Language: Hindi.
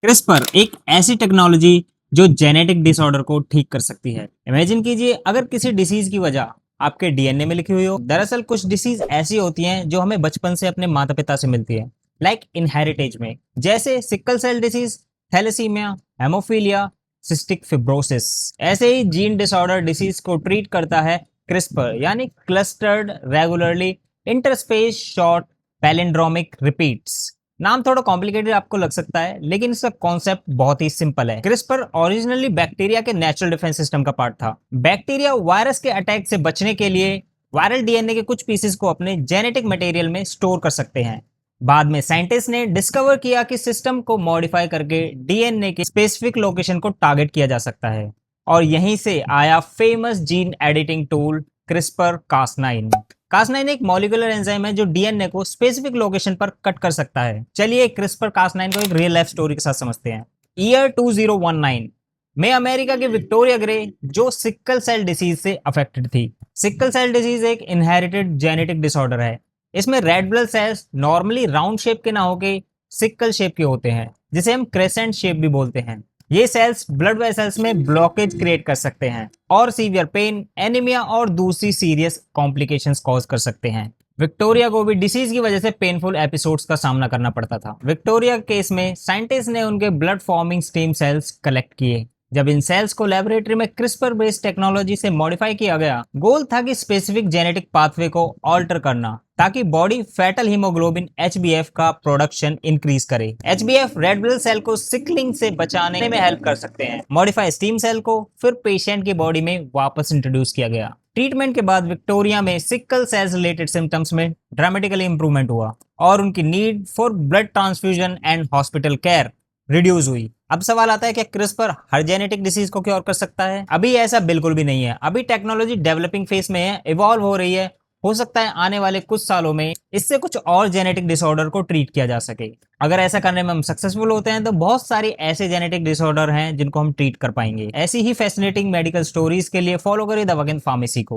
क्रिस्पर एक ऐसी टेक्नोलॉजी जो जेनेटिक डिसऑर्डर को ठीक कर सकती है। इमेजिन कीजिए अगर किसी डिसीज की वजह आपके डीएनए में लिखी हुई हो। दरअसल कुछ डिसीज ऐसी होती हैं जो हमें बचपन से अपने माता पिता से मिलती है, लाइक इनहेरिटेज में, जैसे sickle cell disease, thalassaemia, haemophilia, cystic fibrosis. ऐसे ही जीन डिसऑर्डर डिसीज को ट्रीट करता है क्रिस्पर, यानी clustered regularly interspaced short palindromic repeats. नाम थोड़ा कॉम्प्लिकेटेड आपको लग सकता है, लेकिन इसका कॉन्सेप्ट बहुत ही सिंपल है। क्रिस्पर ओरिजिनली बैक्टीरिया के नेचुरल डिफेंस सिस्टम का पार्ट था। बैक्टीरिया वायरस के अटैक से बचने के लिए वायरल डीएनए के कुछ पीसेस को अपने जेनेटिक मटेरियल में स्टोर कर सकते हैं। बाद में साइंटिस्ट ने डिस्कवर किया कि सिस्टम को मॉडिफाई करके डीएनए के स्पेसिफिक लोकेशन को टारगेट किया जा सकता है, और यहीं से आया famous gene editing tool CRISPR Cas nine. Cas nine एक मॉलिक्यूलर एंजाइम है जो डीएनए को स्पेसिफिक लोकेशन पर कट कर सकता है। चलिए क्रिस्पर कास9 को एक रियल लाइफ स्टोरी के साथ समझते हैं। ईयर 2019 में अमेरिका के विक्टोरिया ग्रे, जो सिक्कल सेल डिसीज से अफेक्टेड थी। सिक्कल सेल डिसीज एक इनहेरिटेड जेनेटिक डिसऑर्डर है। इसमें red blood cells normally round shape के ना होके सिक्कल शेप के होते हैं, जिसे हम क्रेसेंट शेप भी बोलते हैं। ये सेल्स ब्लड वेसल्स में ब्लॉकेज क्रिएट कर सकते हैं और सीवियर पेन, एनीमिया और दूसरी सीरियस कॉम्प्लिकेशंस कॉज कर सकते हैं। विक्टोरिया को भी डिसीज की वजह से पेनफुल एपिसोड्स का सामना करना पड़ता था। विक्टोरिया केस में साइंटिस्ट ने उनके blood forming stem cells collect किए। जब इन सेल्स को लेबोरेटरी में क्रिस्पर बेस्ड टेक्नोलॉजी से मॉडिफाई किया गया, गोल था कि स्पेसिफिक जेनेटिक पाथवे को ऑल्टर करना ताकि बॉडी फेटल हीमोग्लोबिन एचबीएफ का प्रोडक्शन इंक्रीज करे। एचबीएफ रेड ब्लड सेल को सिकलिंग से बचाने में हेल्प कर सकते हैं। मॉडिफाई स्टीम सेल को फिर पेशेंट की बॉडी में वापस इंट्रोड्यूस किया गया। ट्रीटमेंट के बाद विक्टोरिया में सिकल सेल्स रिलेटेड सिम्टम्स में ड्रामेटिकली इंप्रूवमेंट हुआ और उनकी need for blood transfusion and hospital care reduce हुई। अब सवाल आता है, क्या क्रिस्पर हर जेनेटिक डिसीज को क्योर कर सकता है? अभी ऐसा बिल्कुल भी नहीं है। अभी टेक्नोलॉजी डेवलपिंग फेज में है, इवॉल्व हो रही है। हो सकता है आने वाले कुछ सालों में इससे कुछ और जेनेटिक डिसऑर्डर को ट्रीट किया जा सके। अगर ऐसा करने में हम सक्सेसफुल होते हैं तो बहुत सारी ऐसे जेनेटिक डिसऑर्डर हैं जिनको हम ट्रीट कर पाएंगे। ऐसी ही फैसिनेटिंग मेडिकल स्टोरीज के लिए फॉलो करिए द वगेंद्र फार्मेसी को।